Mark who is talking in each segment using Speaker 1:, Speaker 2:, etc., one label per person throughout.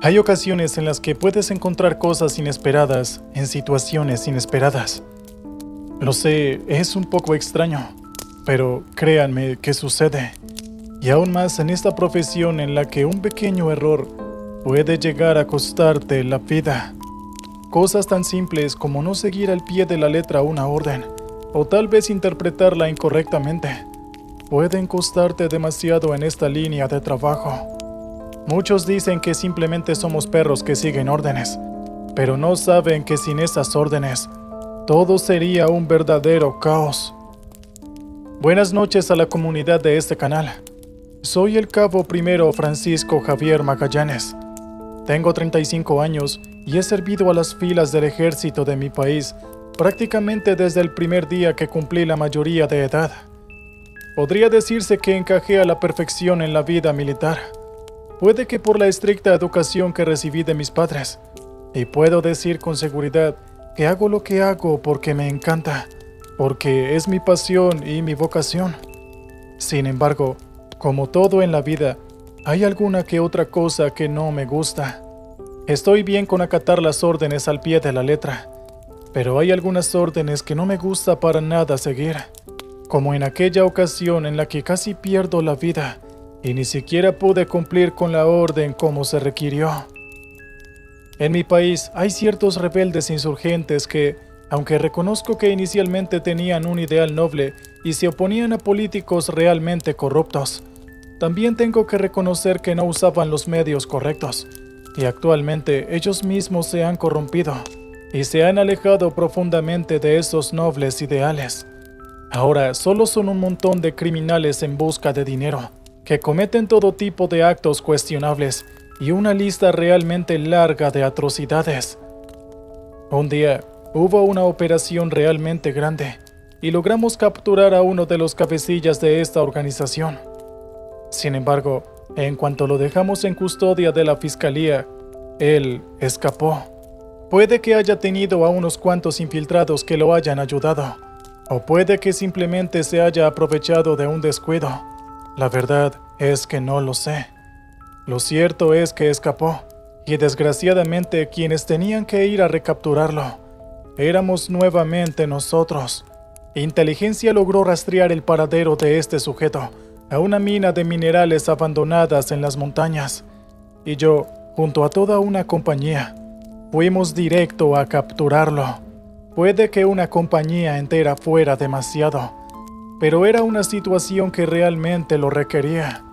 Speaker 1: Hay ocasiones en las que puedes encontrar cosas inesperadas en situaciones inesperadas. Lo sé, es un poco extraño, pero créanme que sucede. Y aún más en esta profesión en la que un pequeño error puede llegar a costarte la vida. Cosas tan simples como no seguir al pie de la letra una orden, o tal vez interpretarla incorrectamente, pueden costarte demasiado en esta línea de trabajo. Muchos dicen que simplemente somos perros que siguen órdenes, pero no saben que sin esas órdenes, todo sería un verdadero caos. Buenas noches a la comunidad de este canal. Soy el cabo primero Francisco Javier Magallanes. Tengo 35 años y he servido a las filas del ejército de mi país prácticamente desde el primer día que cumplí la mayoría de edad. Podría decirse que encajé a la perfección en la vida militar. Puede que por la estricta educación que recibí de mis padres, y puedo decir con seguridad que hago lo que hago porque me encanta, porque es mi pasión y mi vocación. Sin embargo, como todo en la vida, hay alguna que otra cosa que no me gusta. Estoy bien con acatar las órdenes al pie de la letra, pero hay algunas órdenes que no me gusta para nada seguir, como en aquella ocasión en la que casi pierdo la vida y ni siquiera pude cumplir con la orden como se requirió. En mi país hay ciertos rebeldes insurgentes que, aunque reconozco que inicialmente tenían un ideal noble y se oponían a políticos realmente corruptos, también tengo que reconocer que no usaban los medios correctos, y actualmente ellos mismos se han corrompido y se han alejado profundamente de esos nobles ideales. Ahora solo son un montón de criminales en busca de dinero, que cometen todo tipo de actos cuestionables y una lista realmente larga de atrocidades. Un día hubo una operación realmente grande y logramos capturar a uno de los cabecillas de esta organización. Sin embargo, en cuanto lo dejamos en custodia de la fiscalía, él escapó. Puede que haya tenido a unos cuantos infiltrados que lo hayan ayudado, o puede que simplemente se haya aprovechado de un descuido. La verdad es que no lo sé. Lo cierto es que escapó, y desgraciadamente quienes tenían que ir a recapturarlo éramos nuevamente nosotros. Inteligencia logró rastrear el paradero de este sujeto a una mina de minerales abandonadas en las montañas, y yo, junto a toda una compañía, fuimos directo a capturarlo. Puede que una compañía entera fuera demasiado, pero era una situación que realmente lo requería.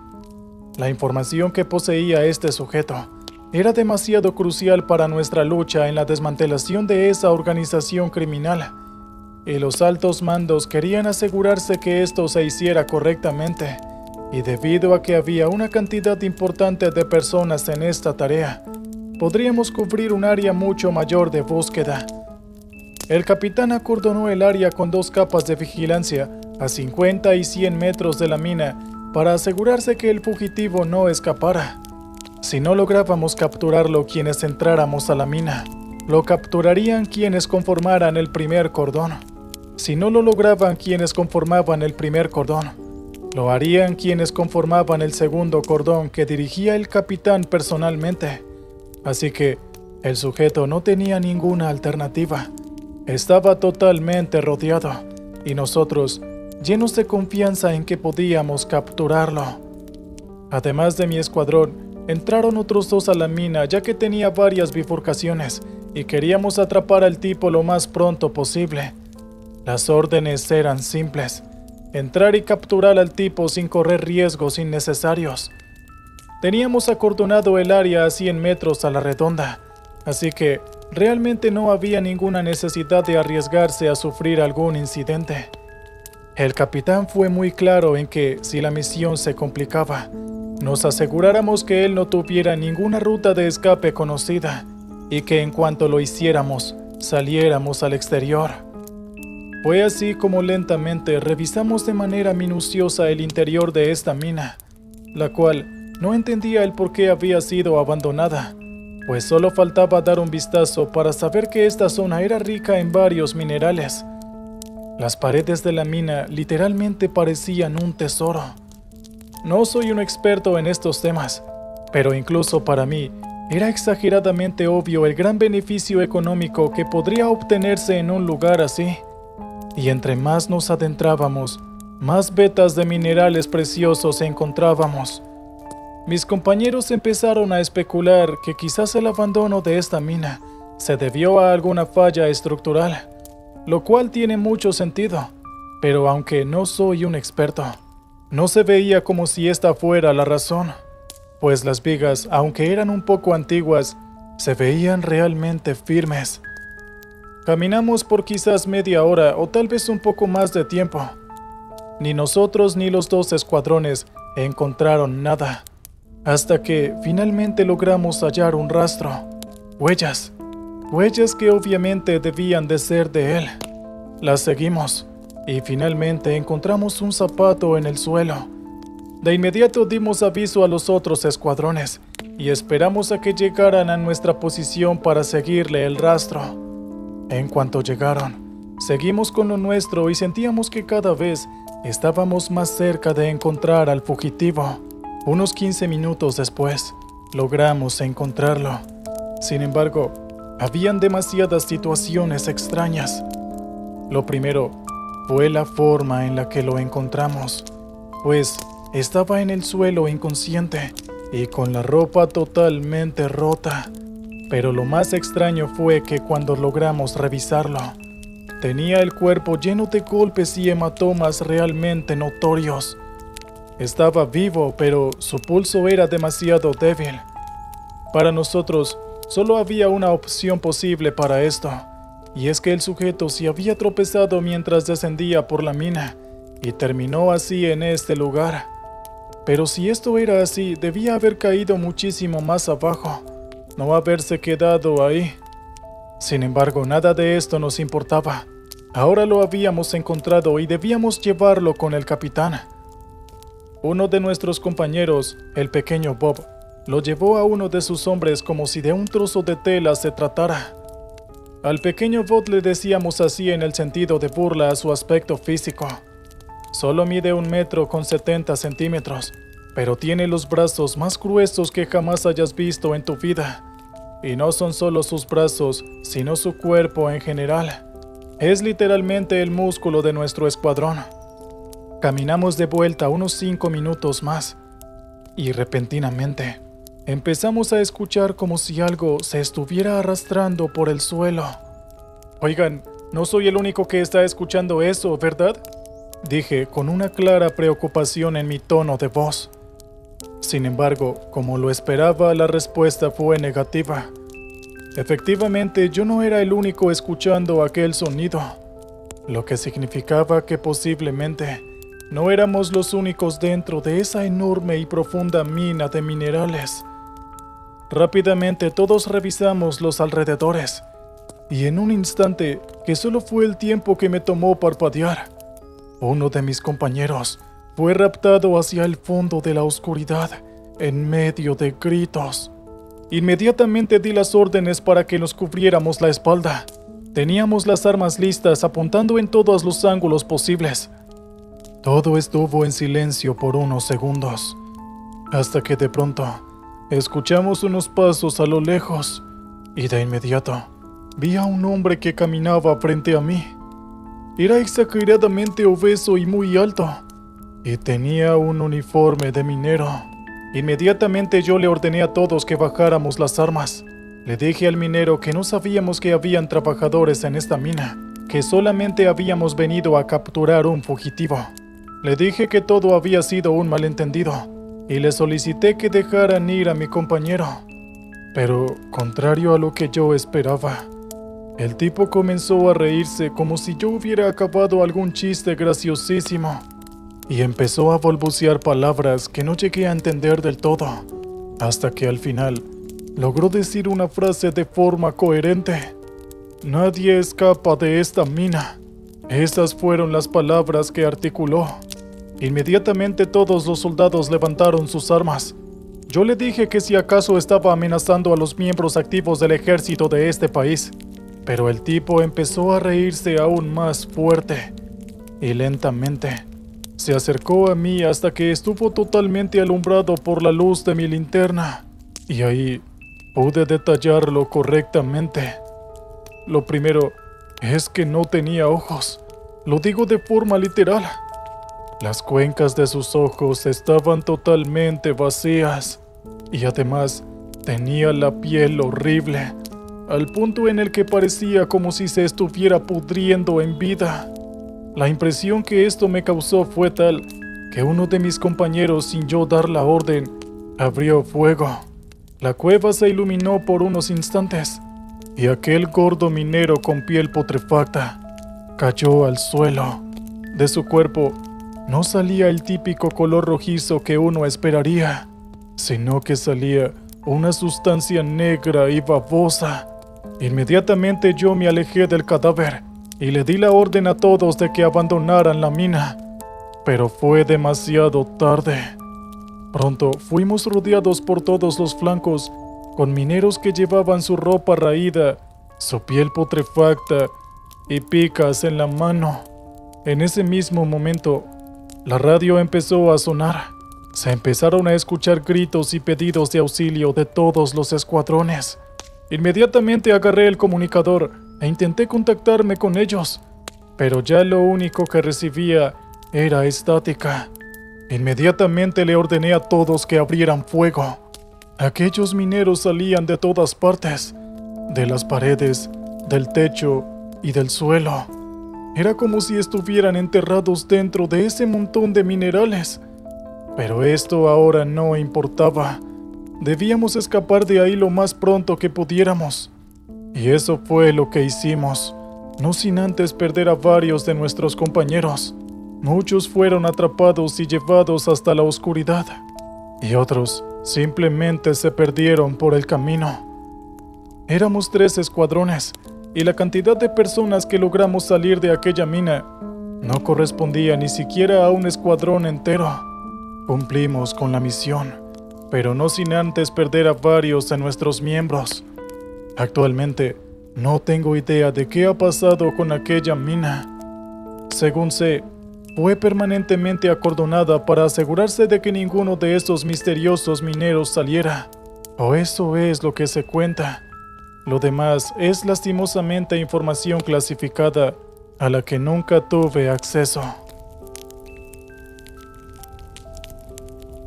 Speaker 1: La información que poseía este sujeto era demasiado crucial para nuestra lucha en la desmantelación de esa organización criminal, y los altos mandos querían asegurarse que esto se hiciera correctamente, y debido a que había una cantidad importante de personas en esta tarea, podríamos cubrir un área mucho mayor de búsqueda. El capitán acordonó el área con 2 capas de vigilancia a 50 y 100 metros de la mina para asegurarse que el fugitivo no escapara. Si no lográbamos capturarlo quienes entráramos a la mina, lo capturarían quienes conformaran el primer cordón. Si no lo lograban quienes conformaban el primer cordón, lo harían quienes conformaban el segundo cordón que dirigía el capitán personalmente. Así que el sujeto no tenía ninguna alternativa. Estaba totalmente rodeado, y nosotros, llenos de confianza en que podíamos capturarlo. Además de mi escuadrón, entraron otros 2 a la mina ya que tenía varias bifurcaciones y queríamos atrapar al tipo lo más pronto posible. Las órdenes eran simples: entrar y capturar al tipo sin correr riesgos innecesarios. Teníamos acordonado el área a 100 metros a la redonda, así que realmente no había ninguna necesidad de arriesgarse a sufrir algún incidente. El capitán fue muy claro en que, si la misión se complicaba, nos aseguráramos que él no tuviera ninguna ruta de escape conocida y que en cuanto lo hiciéramos, saliéramos al exterior. Fue así como lentamente revisamos de manera minuciosa el interior de esta mina, la cual no entendía el por qué había sido abandonada, pues solo faltaba dar un vistazo para saber que esta zona era rica en varios minerales. Las paredes de la mina literalmente parecían un tesoro. No soy un experto en estos temas, pero incluso para mí, Era exageradamente obvio el gran beneficio económico que podría obtenerse en un lugar así. Y entre más nos adentrábamos, más vetas de minerales preciosos encontrábamos. Mis compañeros empezaron a especular que quizás el abandono de esta mina se debió a alguna falla estructural, lo cual tiene mucho sentido, pero aunque no soy un experto, no se veía como si esta fuera la razón, pues las vigas, aunque eran un poco antiguas, se veían realmente firmes. Caminamos por quizás media hora o tal vez un poco más de tiempo. Ni nosotros ni los dos escuadrones encontraron nada, hasta que finalmente logramos hallar un rastro. Huellas que obviamente debían de ser de él. Las seguimos y finalmente encontramos un zapato en el suelo. De inmediato dimos aviso a los otros escuadrones y esperamos a que llegaran a nuestra posición para seguirle el rastro. En cuanto llegaron, seguimos con lo nuestro y sentíamos que cada vez estábamos más cerca de encontrar al fugitivo. Unos 15 minutos después, logramos encontrarlo. Sin embargo, habían demasiadas situaciones extrañas. Lo primero fue la forma en la que lo encontramos, pues estaba en el suelo inconsciente y con la ropa totalmente rota. Pero lo más extraño fue que cuando logramos revisarlo, tenía el cuerpo lleno de golpes y hematomas realmente notorios. Estaba vivo, pero su pulso era demasiado débil. Para nosotros, solo había una opción posible para esto, y es que el sujeto se había tropezado mientras descendía por la mina y terminó así en este lugar. Pero si esto era así, debía haber caído muchísimo más abajo, no haberse quedado ahí. Sin embargo, nada de esto nos importaba. Ahora lo habíamos encontrado y debíamos llevarlo con el capitán. Uno de nuestros compañeros, el pequeño Bob, lo llevó a uno de sus hombres como si de un trozo de tela se tratara. Al pequeño Bob le decíamos así en el sentido de burla a su aspecto físico. Solo mide 1,70 m, pero tiene los brazos más gruesos que jamás hayas visto en tu vida. Y no son solo sus brazos, sino su cuerpo en general. Es literalmente el músculo de nuestro escuadrón. Caminamos de vuelta unos 5 minutos más, y repentinamente empezamos a escuchar como si algo se estuviera arrastrando por el suelo. Oigan, no soy el único que está escuchando eso, ¿verdad?, dije con una clara preocupación en mi tono de voz. Sin embargo, como lo esperaba, la respuesta fue negativa. Efectivamente, yo no era el único escuchando aquel sonido, lo que significaba que posiblemente no éramos los únicos dentro de esa enorme y profunda mina de minerales. Rápidamente todos revisamos los alrededores, y en un instante, que solo fue el tiempo que me tomó parpadear, uno de mis compañeros fue raptado hacia el fondo de la oscuridad, en medio de gritos. Inmediatamente di las órdenes para que nos cubriéramos la espalda. Teníamos las armas listas, apuntando en todos los ángulos posibles. Todo estuvo en silencio por unos segundos, hasta que de pronto escuchamos unos pasos a lo lejos, y de inmediato vi a un hombre que caminaba frente a mí. Era exageradamente obeso y muy alto, y tenía un uniforme de minero. Inmediatamente yo le ordené a todos que bajáramos las armas. Le dije al minero que no sabíamos que habían trabajadores en esta mina, que solamente habíamos venido a capturar un fugitivo. Le dije que todo había sido un malentendido, y le solicité que dejaran ir a mi compañero. Pero, contrario a lo que yo esperaba, el tipo comenzó a reírse como si yo hubiera acabado algún chiste graciosísimo, y empezó a balbucear palabras que no llegué a entender del todo, hasta que al final logró decir una frase de forma coherente. «Nadie escapa de esta mina». Esas fueron las palabras que articuló. Inmediatamente todos los soldados levantaron sus armas. Yo le dije que si acaso estaba amenazando a los miembros activos del ejército de este país, pero el tipo empezó a reírse aún más fuerte, y lentamente se acercó a mí hasta que estuvo totalmente alumbrado por la luz de mi linterna, y ahí pude detallarlo correctamente. Lo primero es que no tenía ojos. Lo digo de forma literal. Las cuencas de sus ojos estaban totalmente vacías y además tenía la piel horrible, al punto en el que parecía como si se estuviera pudriendo en vida. La impresión que esto me causó fue tal que uno de mis compañeros, sin yo dar la orden, abrió fuego. La cueva se iluminó por unos instantes y aquel gordo minero con piel putrefacta cayó al suelo. De su cuerpo no salía el típico color rojizo que uno esperaría, sino que salía una sustancia negra y babosa. Inmediatamente yo me alejé del cadáver y le di la orden a todos de que abandonaran la mina, pero fue demasiado tarde. Pronto fuimos rodeados por todos los flancos, con mineros que llevaban su ropa raída, su piel putrefacta y picas en la mano. En ese mismo momento, la radio empezó a sonar. Se empezaron a escuchar gritos y pedidos de auxilio de todos los escuadrones. Inmediatamente agarré el comunicador e intenté contactarme con ellos, pero ya lo único que recibía era estática. Inmediatamente le ordené a todos que abrieran fuego. Aquellos mineros salían de todas partes, de las paredes, del techo y del suelo. Era como si estuvieran enterrados dentro de ese montón de minerales. Pero esto ahora no importaba. Debíamos escapar de ahí lo más pronto que pudiéramos. Y eso fue lo que hicimos, no sin antes perder a varios de nuestros compañeros. Muchos fueron atrapados y llevados hasta la oscuridad, y otros simplemente se perdieron por el camino. Éramos 3 escuadrones, y la cantidad de personas que logramos salir de aquella mina no correspondía ni siquiera a un escuadrón entero. Cumplimos con la misión, pero no sin antes perder a varios de nuestros miembros. Actualmente, no tengo idea de qué ha pasado con aquella mina. Según sé, fue permanentemente acordonada para asegurarse de que ninguno de esos misteriosos mineros saliera. O eso es lo que se cuenta. Lo demás es lastimosamente información clasificada a la que nunca tuve acceso.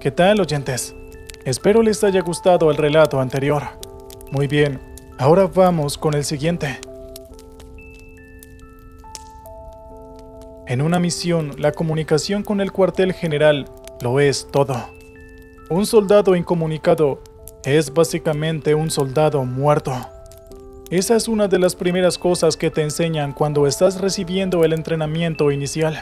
Speaker 1: ¿Qué tal, oyentes? Espero les haya gustado el relato anterior. Muy bien, ahora vamos con el siguiente. En una misión, la comunicación con el cuartel general lo es todo. Un soldado incomunicado es básicamente un soldado muerto. Esa es una de las primeras cosas que te enseñan cuando estás recibiendo el entrenamiento inicial.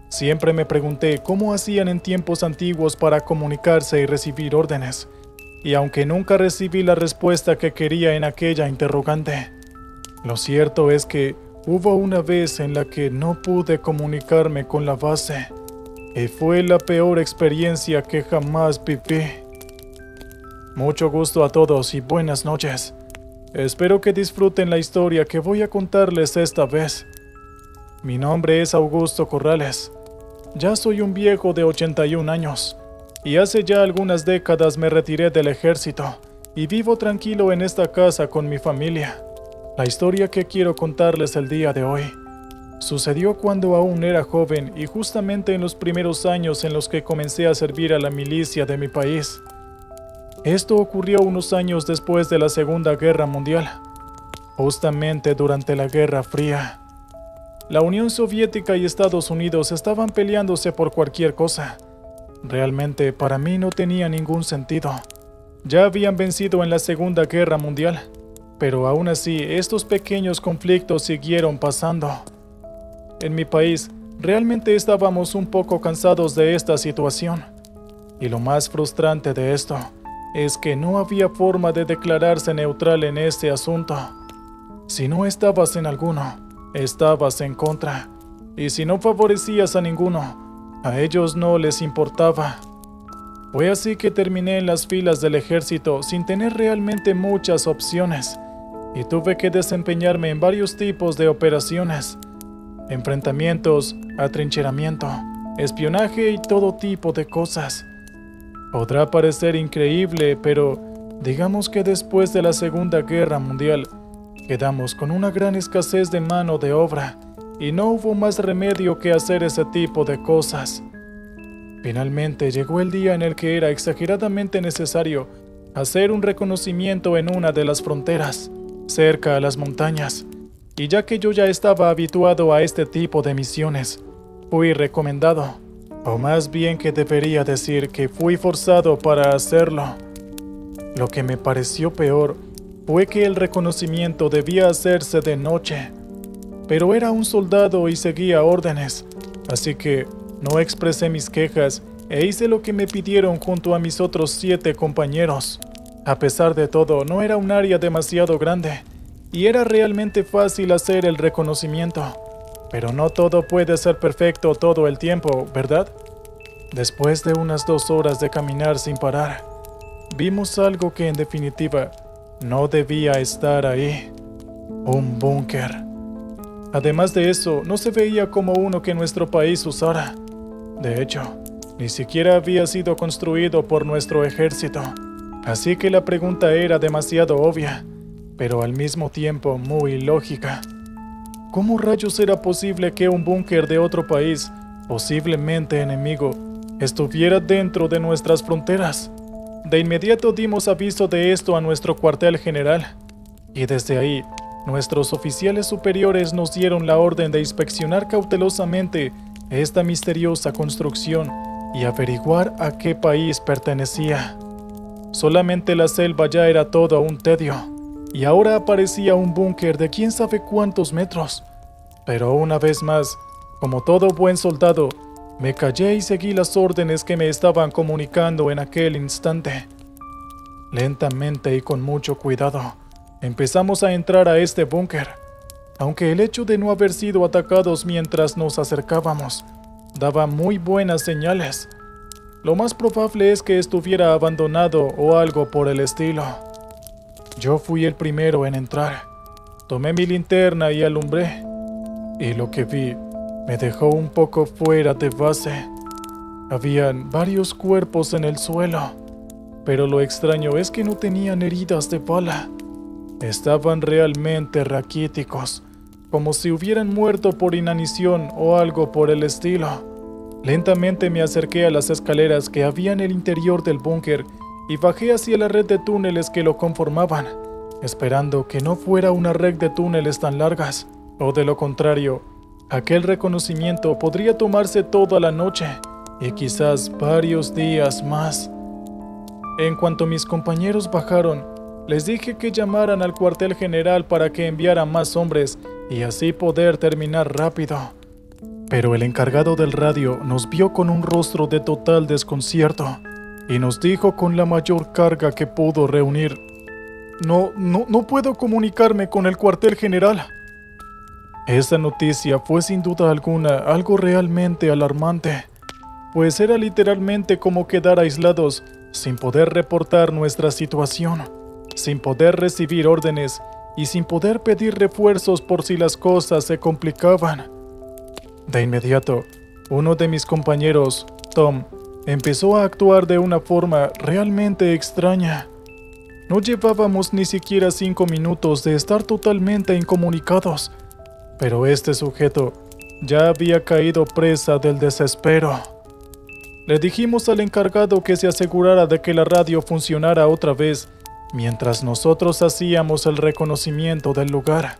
Speaker 1: Siempre me pregunté cómo hacían en tiempos antiguos para comunicarse y recibir órdenes, y aunque nunca recibí la respuesta que quería en aquella interrogante, lo cierto es que hubo una vez en la que no pude comunicarme con la base, y fue la peor experiencia que jamás viví. Mucho gusto a todos y buenas noches. Espero que disfruten la historia que voy a contarles esta vez. Mi nombre es Augusto Corrales. Ya soy un viejo de 81 años, y hace ya algunas décadas me retiré del ejército y vivo tranquilo en esta casa con mi familia. La historia que quiero contarles el día de hoy sucedió cuando aún era joven y justamente en los primeros años en los que comencé a servir a la milicia de mi país. Esto ocurrió unos años después de la Segunda Guerra Mundial, justamente durante la Guerra Fría. La Unión Soviética y Estados Unidos estaban peleándose por cualquier cosa. Realmente para mí no tenía ningún sentido. Ya habían vencido en la Segunda Guerra Mundial, pero aún así estos pequeños conflictos siguieron pasando. En mi país, realmente estábamos un poco cansados de esta situación. Y lo más frustrante de esto es que no había forma de declararse neutral en este asunto. Si no estabas en alguno, estabas en contra. Y si no favorecías a ninguno, a ellos no les importaba. Fue así que terminé en las filas del ejército sin tener realmente muchas opciones, y tuve que desempeñarme en varios tipos de operaciones: enfrentamientos, atrincheramiento, espionaje y todo tipo de cosas. Podrá parecer increíble, pero Digamos que después de la Segunda Guerra Mundial, quedamos con una gran escasez de mano de obra y no hubo más remedio que hacer ese tipo de cosas. Finalmente llegó el día en el que era exageradamente necesario hacer un reconocimiento en una de las fronteras, cerca a las montañas, y ya que yo ya estaba habituado a este tipo de misiones, fui recomendado, o más bien que debería decir que fui forzado para hacerlo. Lo que me pareció peor fue que el reconocimiento debía hacerse de noche, pero era un soldado y seguía órdenes, así que no expresé mis quejas e hice lo que me pidieron junto a mis otros 7 compañeros. A pesar de todo, no era un área demasiado grande y era realmente fácil hacer el reconocimiento, pero no todo puede ser perfecto todo el tiempo, ¿verdad? Después de unas 2 horas de caminar sin parar, vimos algo que en definitiva no debía estar ahí: un búnker. Además de eso, no se veía como uno que nuestro país usara. De hecho, ni siquiera había sido construido por nuestro ejército, así que la pregunta era demasiado obvia, pero al mismo tiempo muy lógica. ¿Cómo rayos era posible que un búnker de otro país, posiblemente enemigo, estuviera dentro de nuestras fronteras? De inmediato dimos aviso de esto a nuestro cuartel general, y desde ahí, nuestros oficiales superiores nos dieron la orden de inspeccionar cautelosamente esta misteriosa construcción y averiguar a qué país pertenecía. Solamente la selva ya era todo un tedio, y ahora aparecía un búnker de quién sabe cuántos metros. Pero una vez más, como todo buen soldado, me callé y seguí las órdenes que me estaban comunicando en aquel instante. Lentamente y con mucho cuidado, empezamos a entrar a este búnker, aunque el hecho de no haber sido atacados mientras nos acercábamos daba muy buenas señales. Lo más probable es que estuviera abandonado o algo por el estilo. Yo fui el primero en entrar. Tomé mi linterna y alumbré, y lo que vi me dejó un poco fuera de base. Habían varios cuerpos en el suelo, pero lo extraño es que no tenían heridas de bala. Estaban realmente raquíticos, como si hubieran muerto por inanición o algo por el estilo. Lentamente me acerqué a las escaleras que había en el interior del búnker y bajé hacia la red de túneles que lo conformaban, esperando que no fuera una red de túneles tan largas, o de lo contrario, aquel reconocimiento podría tomarse toda la noche y quizás varios días más. En cuanto mis compañeros bajaron, les dije que llamaran al cuartel general para que enviara más hombres y así poder terminar rápido. Pero el encargado del radio nos vio con un rostro de total desconcierto y nos dijo con la mayor carga que pudo reunir: No puedo comunicarme con el cuartel general. Esa noticia fue sin duda alguna algo realmente alarmante, pues era literalmente como quedar aislados sin poder reportar nuestra situación, sin poder recibir órdenes y sin poder pedir refuerzos por si las cosas se complicaban. De inmediato, uno de mis compañeros, Tom, empezó a actuar de una forma realmente extraña. No llevábamos ni siquiera 5 minutos de estar totalmente incomunicados, pero este sujeto ya había caído presa del desespero. Le dijimos al encargado que se asegurara de que la radio funcionara otra vez mientras nosotros hacíamos el reconocimiento del lugar,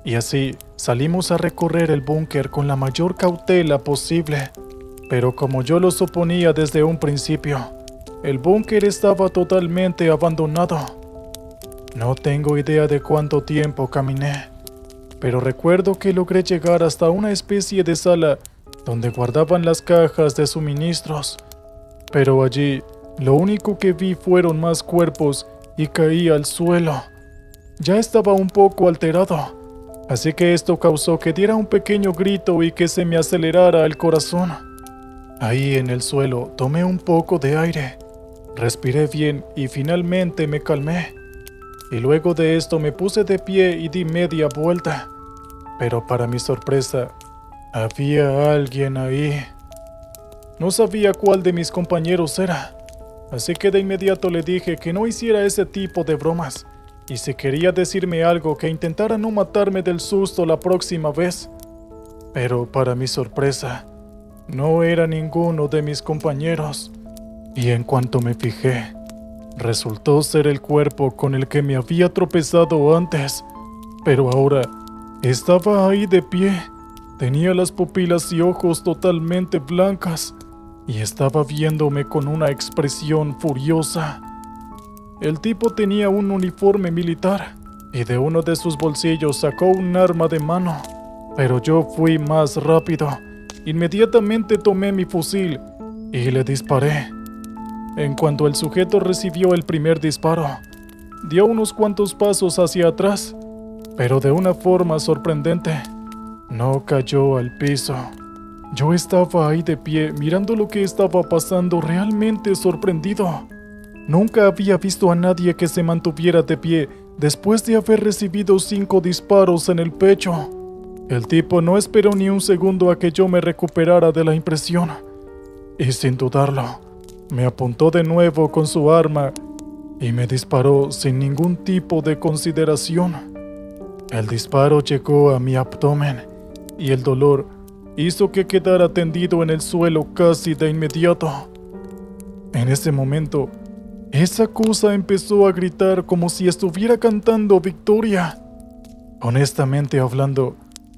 Speaker 1: y así salimos a recorrer el búnker con la mayor cautela posible. Pero como yo lo suponía desde un principio, el búnker estaba totalmente abandonado. No tengo idea de cuánto tiempo caminé, pero recuerdo que logré llegar hasta una especie de sala donde guardaban las cajas de suministros. Pero allí, lo único que vi fueron más cuerpos y caí al suelo. Ya estaba un poco alterado, así que esto causó que diera un pequeño grito y que se me acelerara el corazón. Ahí en el suelo tomé un poco de aire, respiré bien y finalmente me calmé. Y luego de esto me puse de pie y di media vuelta. Pero para mi sorpresa, había alguien ahí. No sabía cuál de mis compañeros era, Así que de inmediato le dije que no hiciera ese tipo de bromas, y si quería decirme algo que intentara no matarme del susto la próxima vez. Pero para mi sorpresa, no era ninguno de mis compañeros, y en cuanto me fijé, resultó ser el cuerpo con el que me había tropezado antes, pero ahora estaba ahí de pie, tenía las pupilas y ojos totalmente blancas, y estaba viéndome con una expresión furiosa. El tipo tenía un uniforme militar, y de uno de sus bolsillos sacó un arma de mano, pero yo fui más rápido. Inmediatamente tomé mi fusil y le disparé. En cuanto el sujeto recibió el primer disparo, dio unos cuantos pasos hacia atrás, pero de una forma sorprendente, no cayó al piso. Yo estaba ahí de pie mirando lo que estaba pasando, realmente sorprendido. Nunca había visto a nadie que se mantuviera de pie después de haber recibido 5 disparos en el pecho. El tipo no esperó ni un segundo a que yo me recuperara de la impresión, y sin dudarlo, me apuntó de nuevo con su arma y me disparó sin ningún tipo de consideración. El disparo llegó a mi abdomen y el dolor hizo que quedara tendido en el suelo casi de inmediato. En ese momento, esa cosa empezó a gritar como si estuviera cantando victoria. Honestamente hablando,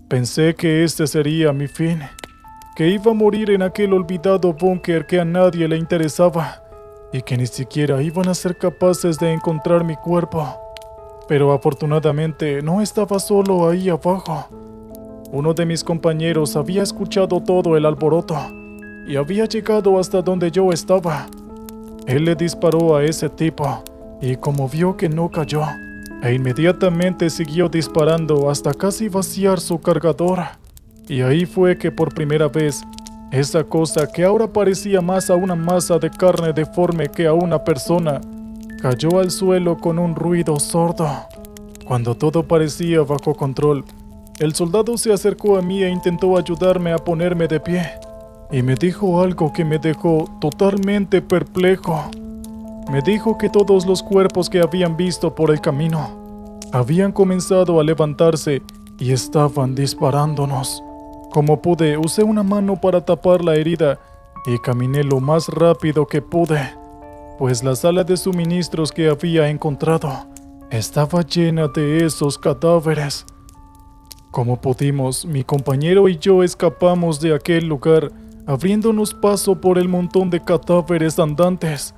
Speaker 1: pensé que este sería mi fin, que iba a morir en aquel olvidado búnker que a nadie le interesaba y que ni siquiera iban a ser capaces de encontrar mi cuerpo. Pero afortunadamente no estaba solo ahí abajo. Uno de mis compañeros había escuchado todo el alboroto y había llegado hasta donde yo estaba. Él le disparó a ese tipo y como vio que no cayó, e inmediatamente siguió disparando hasta casi vaciar su cargador. Y ahí fue que por primera vez, esa cosa que ahora parecía más a una masa de carne deforme que a una persona, cayó al suelo con un ruido sordo. Cuando todo parecía bajo control, el soldado se acercó a mí e intentó ayudarme a ponerme de pie, y me dijo algo que me dejó totalmente perplejo. Me dijo que todos los cuerpos que habían visto por el camino habían comenzado a levantarse y estaban disparándonos. Como pude, usé una mano para tapar la herida y caminé lo más rápido que pude, pues la sala de suministros que había encontrado estaba llena de esos cadáveres. Como pudimos, mi compañero y yo escapamos de aquel lugar, abriéndonos paso por el montón de cadáveres andantes.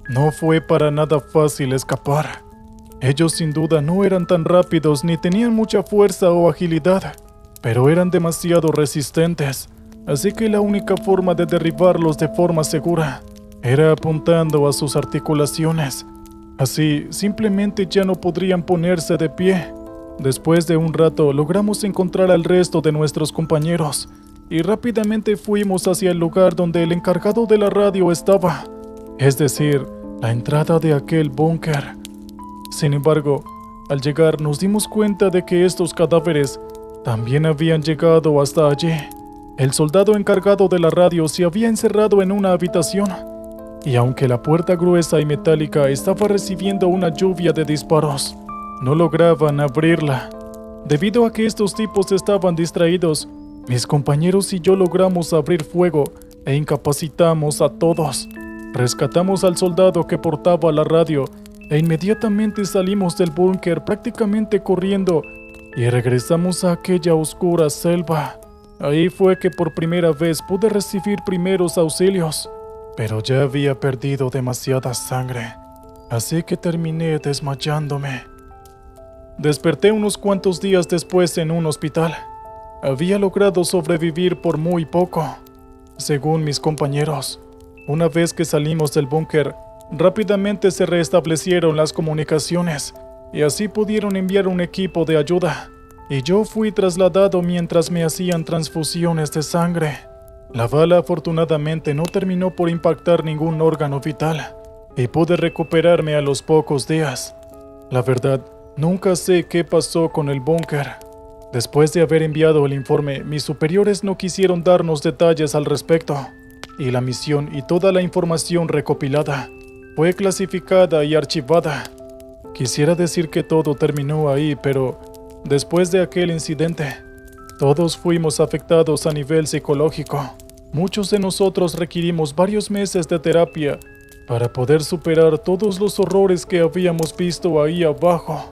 Speaker 1: No fue para nada fácil escapar. Ellos sin duda no eran tan rápidos ni tenían mucha fuerza o agilidad, pero eran demasiado resistentes, así que la única forma de derribarlos de forma segura era apuntando a sus articulaciones. Así, simplemente ya no podrían ponerse de pie. Después de un rato, logramos encontrar al resto de nuestros compañeros y rápidamente fuimos hacia el lugar donde el encargado de la radio estaba, es decir, la entrada de aquel búnker. Sin embargo, al llegar nos dimos cuenta de que estos cadáveres también habían llegado hasta allí. El soldado encargado de la radio se había encerrado en una habitación, y aunque la puerta gruesa y metálica estaba recibiendo una lluvia de disparos, no lograban abrirla. Debido a que estos tipos estaban distraídos, mis compañeros y yo logramos abrir fuego e incapacitamos a todos. Rescatamos al soldado que portaba la radio e inmediatamente salimos del búnker prácticamente corriendo y regresamos a aquella oscura selva. Ahí fue que por primera vez pude recibir primeros auxilios, pero ya había perdido demasiada sangre, así que terminé desmayándome. Desperté unos cuantos días después en un hospital. Había logrado sobrevivir por muy poco, según mis compañeros. Una vez que salimos del búnker, rápidamente se restablecieron las comunicaciones y así pudieron enviar un equipo de ayuda, y yo fui trasladado mientras me hacían transfusiones de sangre. La bala afortunadamente no terminó por impactar ningún órgano vital y pude recuperarme a los pocos días. La verdad, nunca sé qué pasó con el búnker. Después de haber enviado el informe, mis superiores no quisieron darnos detalles al respecto, y la misión y toda la información recopilada fue clasificada y archivada. Quisiera decir que todo terminó ahí, pero después de aquel incidente, todos fuimos afectados a nivel psicológico. Muchos de nosotros requerimos varios meses de terapia para poder superar todos los horrores que habíamos visto ahí abajo.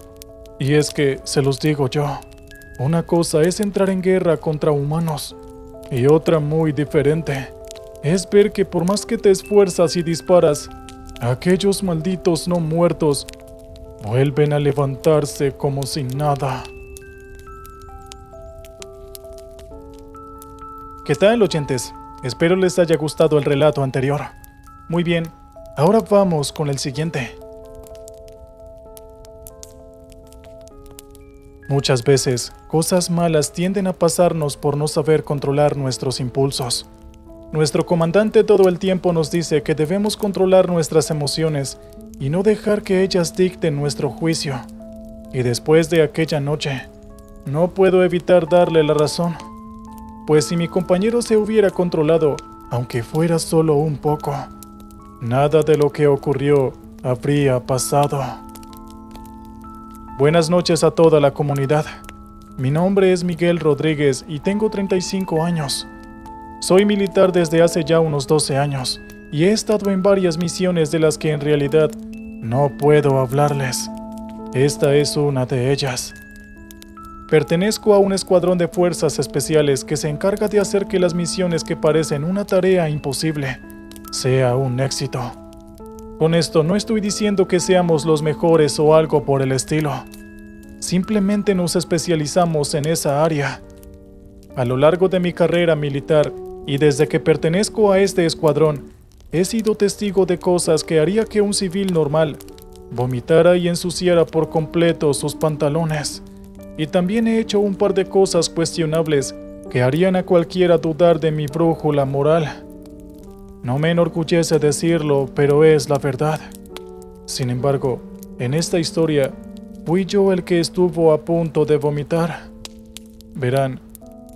Speaker 1: Y es que, se los digo yo, una cosa es entrar en guerra contra humanos y otra muy diferente es ver que por más que te esfuerzas y disparas, aquellos malditos no muertos vuelven a levantarse como si nada. ¿Qué tal, oyentes? Espero les haya gustado el relato anterior. Muy bien, ahora vamos con el siguiente. Muchas veces, cosas malas tienden a pasarnos por no saber controlar nuestros impulsos. Nuestro comandante todo el tiempo nos dice que debemos controlar nuestras emociones y no dejar que ellas dicten nuestro juicio. Y después de aquella noche, no puedo evitar darle la razón. Pues si mi compañero se hubiera controlado, aunque fuera solo un poco, nada de lo que ocurrió habría pasado. Buenas noches a toda la comunidad. Mi nombre es Miguel Rodríguez y tengo 35 años. Soy militar desde hace ya unos 12 años y he estado en varias misiones de las que en realidad no puedo hablarles. Esta es una de ellas. Pertenezco a un escuadrón de fuerzas especiales que se encarga de hacer que las misiones que parecen una tarea imposible sea un éxito. Con esto no estoy diciendo que seamos los mejores o algo por el estilo. Simplemente nos especializamos en esa área. A lo largo de mi carrera militar y desde que pertenezco a este escuadrón, he sido testigo de cosas que haría que un civil normal vomitara y ensuciara por completo sus pantalones. Y también he hecho un par de cosas cuestionables que harían a cualquiera dudar de mi brújula moral. No me enorgullece decirlo, pero es la verdad. Sin embargo, en esta historia, fui yo el que estuvo a punto de vomitar. Verán,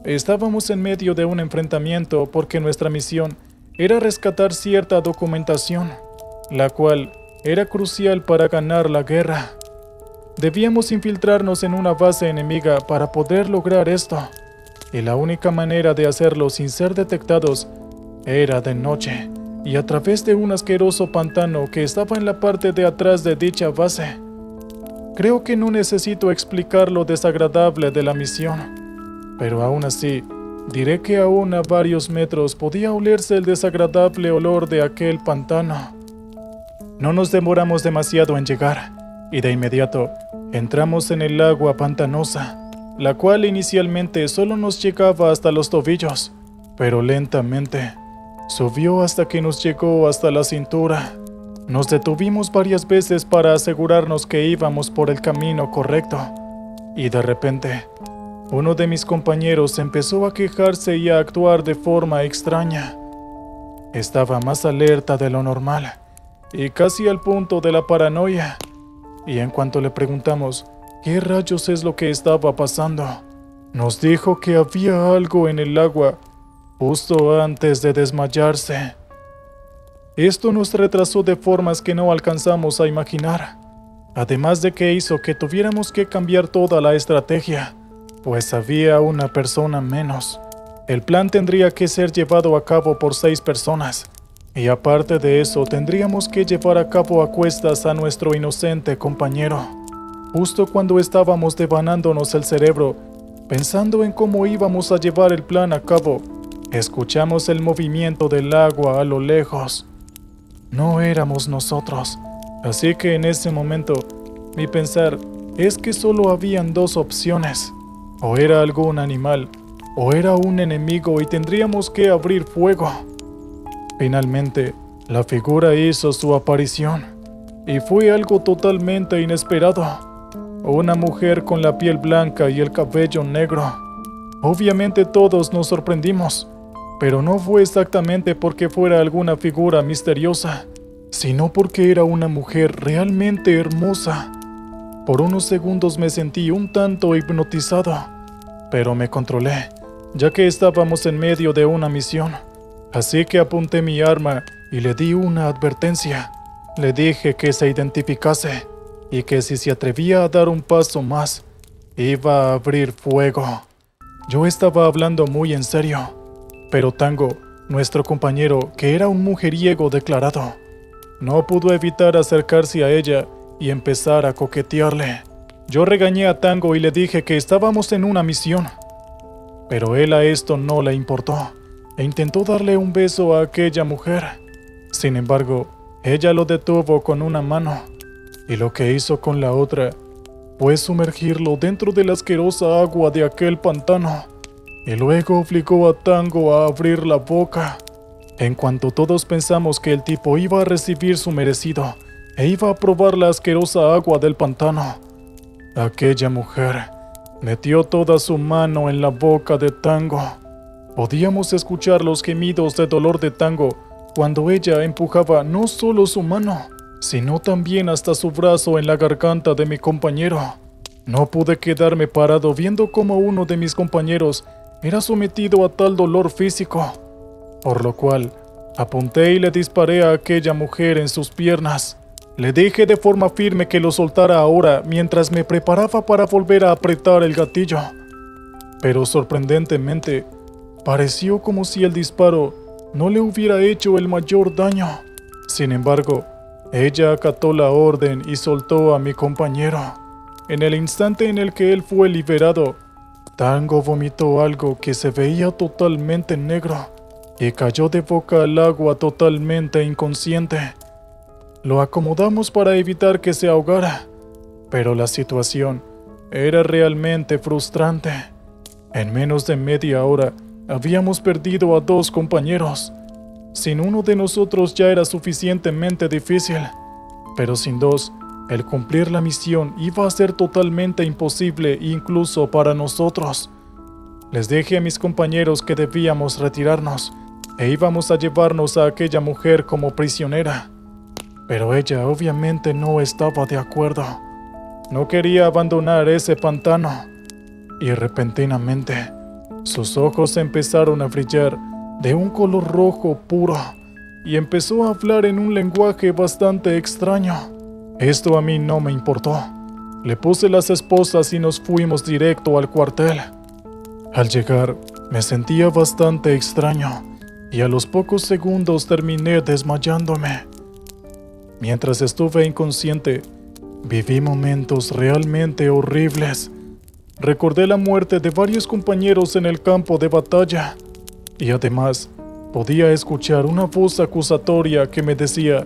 Speaker 1: estábamos en medio de un enfrentamiento porque nuestra misión era rescatar cierta documentación, la cual era crucial para ganar la guerra. Debíamos infiltrarnos en una base enemiga para poder lograr esto, y la única manera de hacerlo sin ser detectados era de noche, y a través de un asqueroso pantano que estaba en la parte de atrás de dicha base. Creo que no necesito explicar lo desagradable de la misión, pero aún así, diré que aún a varios metros podía olerse el desagradable olor de aquel pantano. No nos demoramos demasiado en llegar, y de inmediato entramos en el agua pantanosa, la cual inicialmente solo nos llegaba hasta los tobillos, pero lentamente subió hasta que nos llegó hasta la cintura. Nos detuvimos varias veces para asegurarnos que íbamos por el camino correcto, y de repente, uno de mis compañeros empezó a quejarse y a actuar de forma extraña. Estaba más alerta de lo normal, y casi al punto de la paranoia. Y en cuanto le preguntamos qué rayos es lo que estaba pasando, nos dijo que había algo en el agua justo antes de desmayarse. Esto nos retrasó de formas que no alcanzamos a imaginar, además de que hizo que tuviéramos que cambiar toda la estrategia, pues había una persona menos. El plan tendría que ser llevado a cabo por 6 personas, y aparte de eso tendríamos que llevar a cabo a cuestas a nuestro inocente compañero. Justo cuando estábamos devanándonos el cerebro, pensando en cómo íbamos a llevar el plan a cabo, escuchamos el movimiento del agua a lo lejos. No éramos nosotros, así que en ese momento, mi pensar es que solo habían 2 opciones. O era algún animal, o era un enemigo y tendríamos que abrir fuego. Finalmente, la figura hizo su aparición, y fue algo totalmente inesperado. Una mujer con la piel blanca y el cabello negro. Obviamente todos nos sorprendimos, pero no fue exactamente porque fuera alguna figura misteriosa, sino porque era una mujer realmente hermosa. Por unos segundos me sentí un tanto hipnotizado, pero me controlé, ya que estábamos en medio de una misión. Así que apunté mi arma y le di una advertencia. Le dije que se identificase y que si se atrevía a dar un paso más, iba a abrir fuego. Yo estaba hablando muy en serio, pero Tango, nuestro compañero, que era un mujeriego declarado, no pudo evitar acercarse a ella y empezar a coquetearle. Yo regañé a Tango y le dije que estábamos en una misión, pero él a esto no le importó e intentó darle un beso a aquella mujer. Sin embargo, ella lo detuvo con una mano y lo que hizo con la otra fue sumergirlo dentro de la asquerosa agua de aquel pantano y luego obligó a Tango a abrir la boca. En cuanto todos pensamos que el tipo iba a recibir su merecido e iba a probar la asquerosa agua del pantano, aquella mujer metió toda su mano en la boca de Tango. Podíamos escuchar los gemidos de dolor de Tango cuando ella empujaba no solo su mano, sino también hasta su brazo en la garganta de mi compañero. No pude quedarme parado viendo cómo uno de mis compañeros era sometido a tal dolor físico, por lo cual apunté y le disparé a aquella mujer en sus piernas. Le dije de forma firme que lo soltara ahora mientras me preparaba para volver a apretar el gatillo. Pero sorprendentemente, pareció como si el disparo no le hubiera hecho el mayor daño. Sin embargo, ella acató la orden y soltó a mi compañero. En el instante en el que él fue liberado, Tango vomitó algo que se veía totalmente negro y cayó de boca al agua totalmente inconsciente. Lo acomodamos para evitar que se ahogara, pero la situación era realmente frustrante. En menos de media hora habíamos perdido a 2 compañeros. Sin uno de nosotros ya era suficientemente difícil, pero sin 2, el cumplir la misión iba a ser totalmente imposible incluso para nosotros. Les dije a mis compañeros que debíamos retirarnos e íbamos a llevarnos a aquella mujer como prisionera. Pero ella obviamente no estaba de acuerdo. No quería abandonar ese pantano. Y repentinamente, sus ojos empezaron a brillar de un color rojo puro y empezó a hablar en un lenguaje bastante extraño. Esto a mí no me importó. Le puse las esposas y nos fuimos directo al cuartel. Al llegar, me sentía bastante extraño y a los pocos segundos terminé desmayándome. Mientras estuve inconsciente, viví momentos realmente horribles. Recordé la muerte de varios compañeros en el campo de batalla y además podía escuchar una voz acusatoria que me decía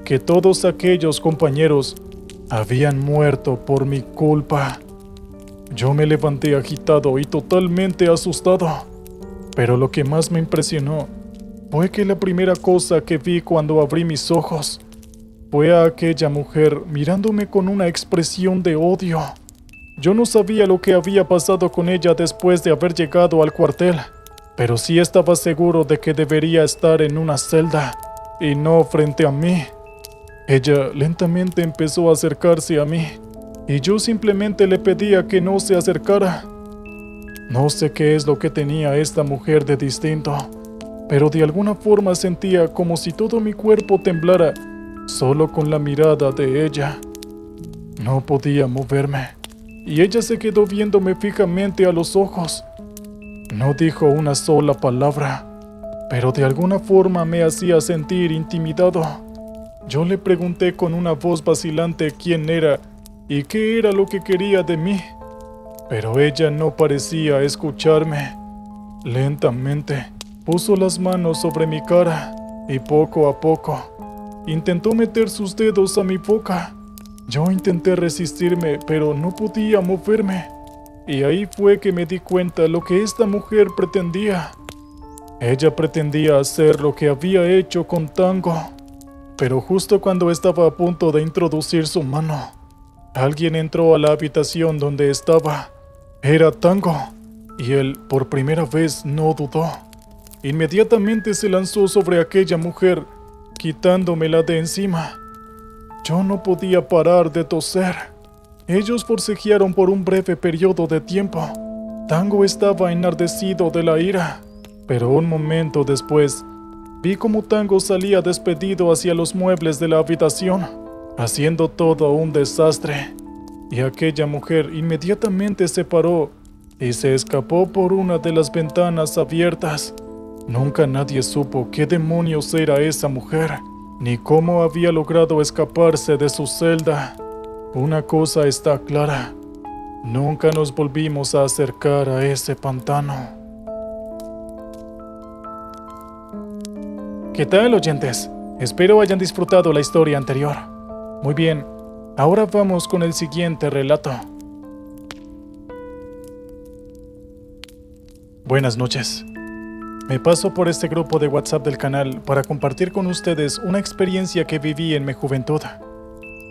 Speaker 1: que todos aquellos compañeros habían muerto por mi culpa. Yo me levanté agitado y totalmente asustado, pero lo que más me impresionó fue que la primera cosa que vi cuando abrí mis ojos fue a aquella mujer mirándome con una expresión de odio. Yo no sabía lo que había pasado con ella después de haber llegado al cuartel, pero sí estaba seguro de que debería estar en una celda y no frente a mí. Ella lentamente empezó a acercarse a mí y yo simplemente le pedía que no se acercara. No sé qué es lo que tenía esta mujer de distinto, pero de alguna forma sentía como si todo mi cuerpo temblara solo con la mirada de ella. No podía moverme y ella se quedó viéndome fijamente a los ojos. No dijo una sola palabra, pero de alguna forma me hacía sentir intimidado. Yo le pregunté con una voz vacilante quién era y qué era lo que quería de mí, pero ella no parecía escucharme. Lentamente puso las manos sobre mi cara y poco a poco intentó meter sus dedos a mi boca. Yo intenté resistirme, pero no podía moverme. Y ahí fue que me di cuenta lo que esta mujer pretendía. Ella pretendía hacer lo que había hecho con Tango. Pero justo cuando estaba a punto de introducir su mano, alguien entró a la habitación donde estaba. Era Tango. Y él, por primera vez, no dudó. Inmediatamente se lanzó sobre aquella mujer, quitándomela de encima. Yo no podía parar de toser. Ellos forcejearon por un breve periodo de tiempo. Tango estaba enardecido de la ira, pero un momento después, Vi cómo Tango salía despedido hacia los muebles de la habitación, haciendo todo un desastre, y aquella mujer inmediatamente se paró y se escapó por una de las ventanas abiertas. Nunca nadie supo qué demonios era esa mujer, ni cómo había logrado escaparse de su celda. Una cosa está clara: nunca nos volvimos a acercar a ese pantano. ¿Qué tal, oyentes? Espero hayan disfrutado la historia anterior. Muy bien, ahora vamos con el siguiente relato. Buenas noches. Me paso por este grupo de WhatsApp del canal para compartir con ustedes una experiencia que viví en mi juventud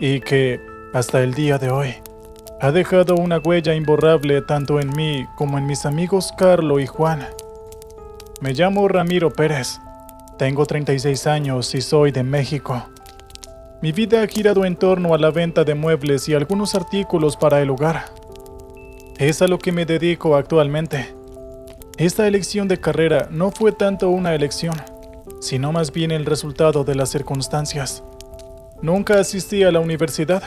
Speaker 1: y que, hasta el día de hoy, ha dejado una huella imborrable tanto en mí como en mis amigos Carlo y Juan. Me llamo Ramiro Pérez, tengo 36 años y soy de México. Mi vida ha girado en torno a la venta de muebles y algunos artículos para el hogar. Es a lo que me dedico actualmente. Esta elección de carrera no fue tanto una elección, sino más bien el resultado de las circunstancias. Nunca asistí a la universidad.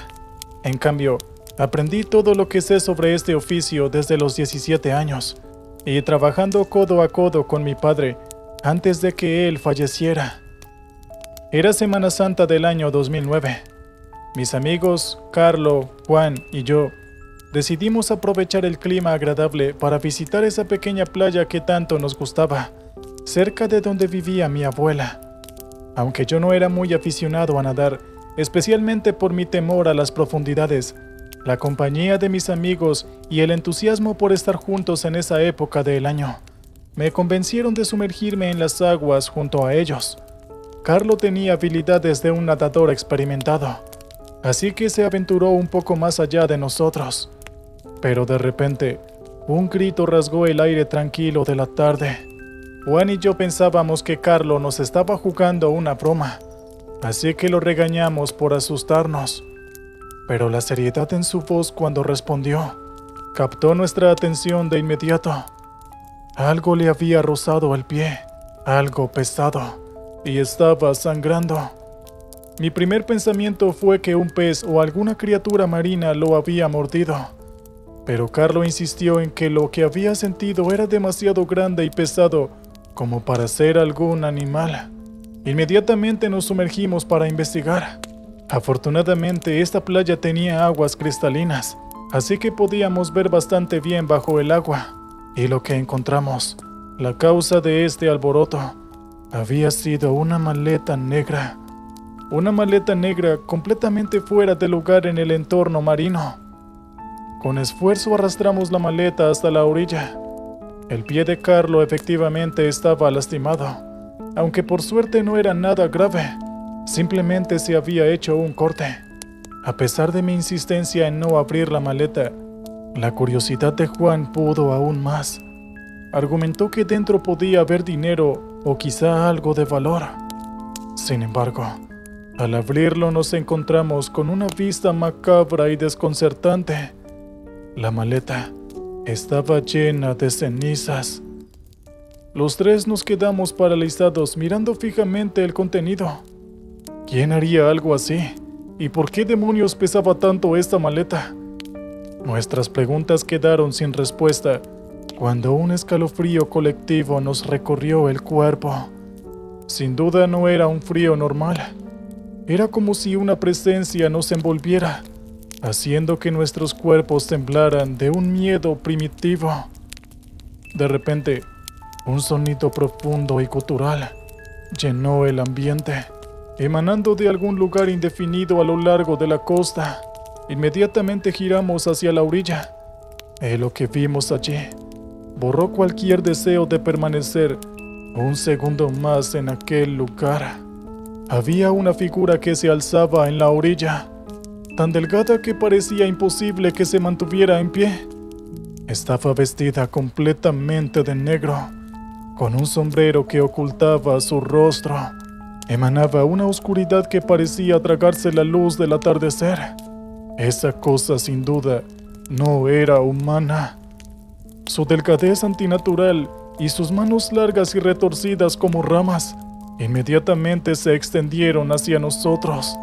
Speaker 1: En cambio, aprendí todo lo que sé sobre este oficio desde los 17 años y trabajando codo a codo con mi padre antes de que él falleciera. Era Semana Santa del año 2009. Mis amigos Carlo, Juan y yo decidimos aprovechar el clima agradable para visitar esa pequeña playa que tanto nos gustaba, cerca de donde vivía mi abuela. Aunque yo no era muy aficionado a nadar, especialmente por mi temor a las profundidades, la compañía de mis amigos y el entusiasmo por estar juntos en esa época del año me convencieron de sumergirme en las aguas junto a ellos. Carlo tenía habilidades de un nadador experimentado, así que se aventuró un poco más allá de nosotros. Pero de repente, un grito rasgó el aire tranquilo de la tarde. Juan y yo pensábamos que Carlo nos estaba jugando una broma, así que lo regañamos por asustarnos. Pero la seriedad en su voz cuando respondió captó nuestra atención de inmediato. Algo le había rozado el pie, algo pesado, y estaba sangrando. Mi primer pensamiento fue que un pez o alguna criatura marina lo había mordido. Pero Carlo insistió en que lo que había sentido era demasiado grande y pesado como para ser algún animal. Inmediatamente nos sumergimos para investigar. Afortunadamente, esta playa tenía aguas cristalinas, así que podíamos ver bastante bien bajo el agua. Y lo que encontramos, la causa de este alboroto, había sido una maleta negra. Una maleta negra completamente fuera de lugar en el entorno marino. Con esfuerzo arrastramos la maleta hasta la orilla. El pie de Carlo efectivamente estaba lastimado, aunque por suerte no era nada grave, simplemente se había hecho un corte. A pesar de mi insistencia en no abrir la maleta, la curiosidad de Juan pudo aún más. Argumentó que dentro podía haber dinero o quizá algo de valor. Sin embargo, al abrirlo nos encontramos con una vista macabra y desconcertante. La maleta estaba llena de cenizas. Los tres nos quedamos paralizados mirando fijamente el contenido. ¿Quién haría algo así? ¿Y por qué demonios pesaba tanto esta maleta? Nuestras preguntas quedaron sin respuesta cuando un escalofrío colectivo nos recorrió el cuerpo. Sin duda no era un frío normal. Era como si una presencia nos envolviera, haciendo que nuestros cuerpos temblaran de un miedo primitivo. De repente, un sonido profundo y gutural llenó el ambiente, emanando de algún lugar indefinido a lo largo de la costa. Inmediatamente giramos hacia la orilla. Lo que vimos allí borró cualquier deseo de permanecer un segundo más en aquel lugar. Había una figura que se alzaba en la orilla, tan delgada que parecía imposible que se mantuviera en pie. Estaba vestida completamente de negro, con un sombrero que ocultaba su rostro. Emanaba una oscuridad que parecía tragarse la luz del atardecer. Esa cosa sin duda no era humana. Su delgadez antinatural y sus manos largas y retorcidas como ramas Inmediatamente se extendieron hacia nosotros.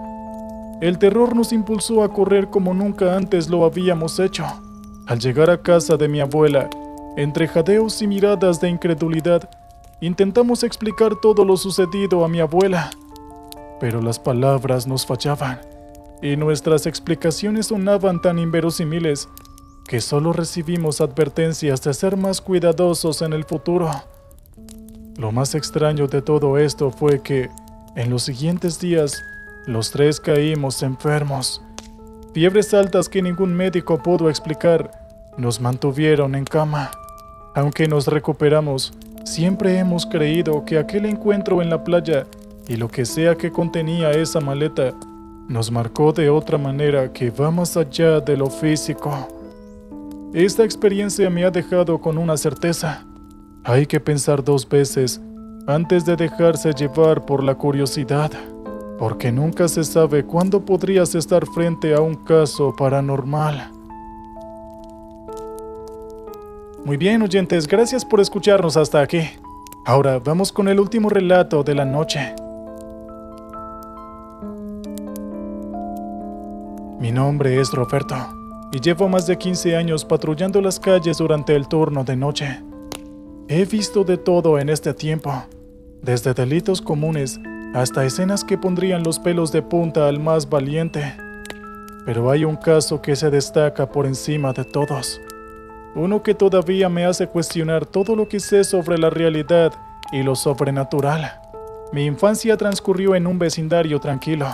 Speaker 1: El terror nos impulsó a correr como nunca antes lo habíamos hecho. Al llegar a casa de mi abuela, entre jadeos y miradas de incredulidad, intentamos explicar todo lo sucedido a mi abuela, pero las palabras nos fallaban y nuestras explicaciones sonaban tan inverosímiles que solo recibimos advertencias de ser más cuidadosos en el futuro. Lo más extraño de todo esto fue que, en los siguientes días, los tres caímos enfermos. Fiebres altas que ningún médico pudo explicar nos mantuvieron en cama. Aunque nos recuperamos, siempre hemos creído que aquel encuentro en la playa y lo que sea que contenía esa maleta nos marcó de otra manera que va más allá de lo físico. Esta experiencia me ha dejado con una certeza. Hay que pensar 2 veces antes de dejarse llevar por la curiosidad, porque nunca se sabe cuándo podrías estar frente a un caso paranormal. Muy bien, oyentes, gracias por escucharnos hasta aquí. Ahora vamos con el último relato de la noche. Mi nombre es Roberto y llevo más de 15 años patrullando las calles durante el turno de noche. He visto de todo en este tiempo, desde delitos comunes hasta escenas que pondrían los pelos de punta al más valiente. Pero hay un caso que se destaca por encima de todos. Uno que todavía me hace cuestionar todo lo que sé sobre la realidad y lo sobrenatural. Mi infancia transcurrió en un vecindario tranquilo,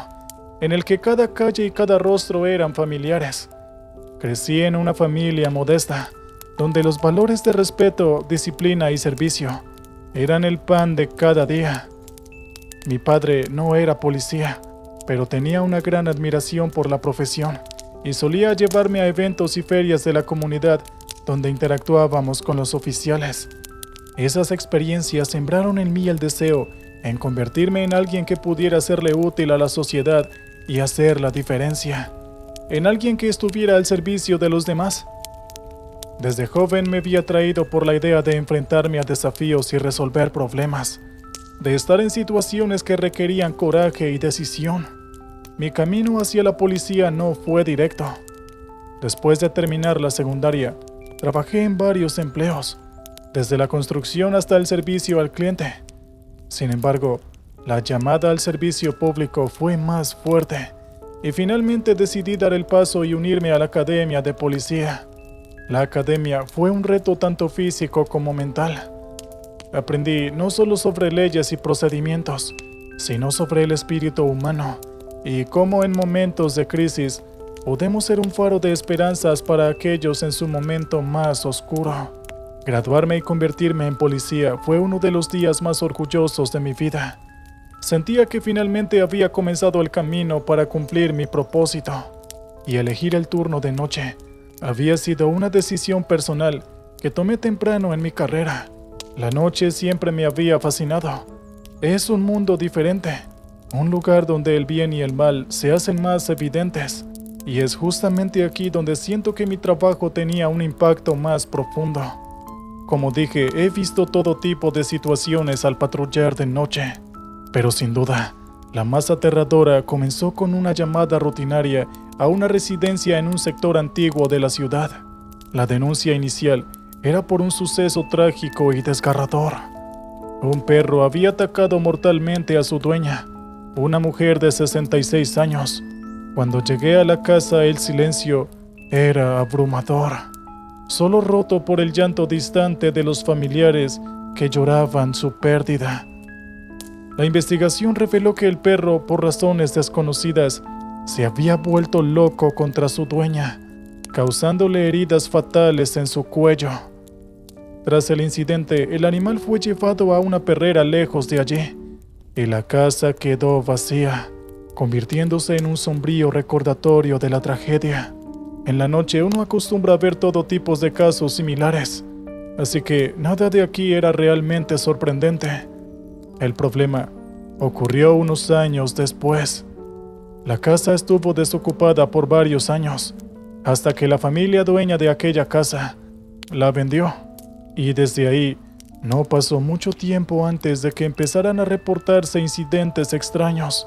Speaker 1: en el que cada calle y cada rostro eran familiares. Crecí en una familia modesta, donde los valores de respeto, disciplina y servicio eran el pan de cada día. Mi padre no era policía, pero tenía una gran admiración por la profesión y solía llevarme a eventos y ferias de la comunidad donde interactuábamos con los oficiales. Esas experiencias sembraron en mí el deseo en convertirme en alguien que pudiera serle útil a la sociedad y hacer la diferencia, en alguien que estuviera al servicio de los demás. Desde joven me vi atraído por la idea de enfrentarme a desafíos y resolver problemas, de estar en situaciones que requerían coraje y decisión. Mi camino hacia la policía no fue directo. Después de terminar la secundaria, trabajé en varios empleos, desde la construcción hasta el servicio al cliente. Sin embargo, la llamada al servicio público fue más fuerte y finalmente decidí dar el paso y unirme a la academia de policía. La academia fue un reto tanto físico como mental. Aprendí no solo sobre leyes y procedimientos, sino sobre el espíritu humano y cómo en momentos de crisis podemos ser un faro de esperanzas para aquellos en su momento más oscuro. Graduarme y convertirme en policía fue uno de los días más orgullosos de mi vida. Sentía que finalmente había comenzado el camino para cumplir mi propósito, y elegir el turno de noche había sido una decisión personal que tomé temprano en mi carrera. La noche siempre me había fascinado. Es un mundo diferente, un lugar donde el bien y el mal se hacen más evidentes, y es justamente aquí donde siento que mi trabajo tenía un impacto más profundo. Como dije, he visto todo tipo de situaciones al patrullar de noche, pero sin duda, la más aterradora comenzó con una llamada rutinaria a una residencia en un sector antiguo de la ciudad. La denuncia inicial era por un suceso trágico y desgarrador. Un perro había atacado mortalmente a su dueña, una mujer de 66 años. Cuando llegué a la casa, el silencio era abrumador, solo roto por el llanto distante de los familiares que lloraban su pérdida. La investigación reveló que el perro, por razones desconocidas, se había vuelto loco contra su dueña, causándole heridas fatales en su cuello. Tras el incidente, el animal fue llevado a una perrera lejos de allí, y la casa quedó vacía, convirtiéndose en un sombrío recordatorio de la tragedia. En la noche uno acostumbra a ver todo tipo de casos similares, así que nada de aquí era realmente sorprendente. El problema ocurrió unos años después. La casa estuvo desocupada por varios años, hasta que la familia dueña de aquella casa la vendió, y desde ahí No pasó mucho tiempo antes de que empezaran a reportarse incidentes extraños.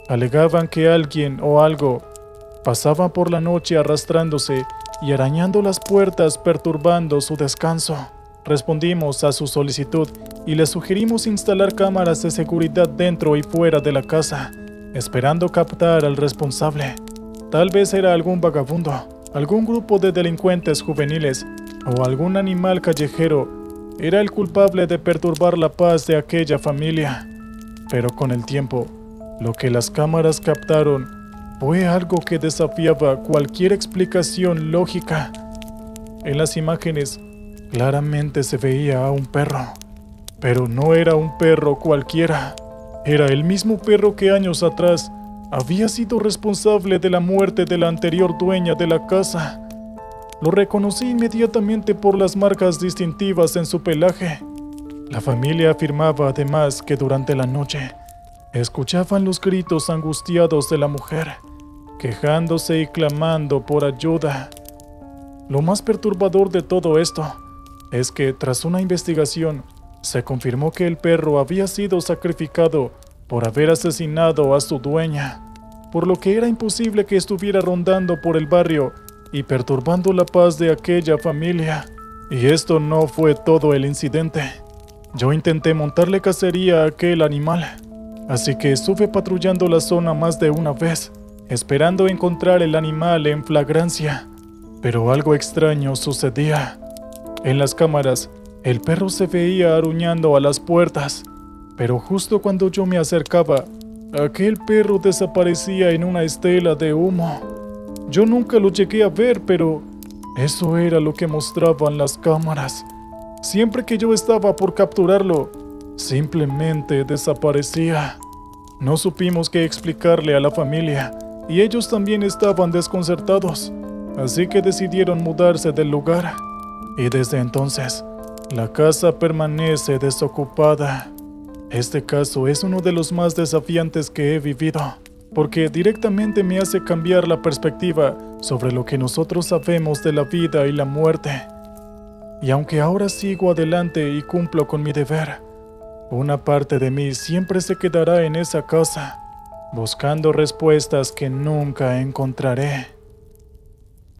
Speaker 1: Alegaban que alguien o algo pasaba por la noche arrastrándose y arañando las puertas, perturbando su descanso. Respondimos a su solicitud y le sugerimos instalar cámaras de seguridad dentro y fuera de la casa, esperando captar al responsable. Tal vez era algún vagabundo, algún grupo de delincuentes juveniles o algún animal callejero. Era el culpable de perturbar la paz de aquella familia. Pero con el tiempo, lo que las cámaras captaron fue algo que desafiaba cualquier explicación lógica. En las imágenes, claramente se veía a un perro, pero no era un perro cualquiera. Era el mismo perro que años atrás había sido responsable de la muerte de la anterior dueña de la casa. Lo reconocí inmediatamente por las marcas distintivas en su pelaje. La familia afirmaba además que durante la noche escuchaban los gritos angustiados de la mujer, quejándose y clamando por ayuda. Lo más perturbador de todo esto es que tras una investigación se confirmó que el perro había sido sacrificado por haber asesinado a su dueña, por lo que era imposible que estuviera rondando por el barrio y perturbando la paz de aquella familia. Y esto no fue todo el incidente. Yo intenté montarle cacería a aquel animal, así que estuve patrullando la zona más de una vez, esperando encontrar el animal en flagrancia. Pero algo extraño sucedía. En las cámaras, el perro se veía aruñando a las puertas, pero justo cuando yo me acercaba, aquel perro desaparecía en una estela de humo. Yo nunca lo llegué a ver, pero eso era lo que mostraban las cámaras. Siempre que yo estaba por capturarlo, simplemente desaparecía. No supimos qué explicarle a la familia, y ellos también estaban desconcertados, así que decidieron mudarse del lugar. Y desde entonces, la casa permanece desocupada. Este caso es uno de los más desafiantes que he vivido, porque directamente me hace cambiar la perspectiva sobre lo que nosotros sabemos de la vida y la muerte. Y aunque ahora sigo adelante y cumplo con mi deber, una parte de mí siempre se quedará en esa casa, buscando respuestas que nunca encontraré.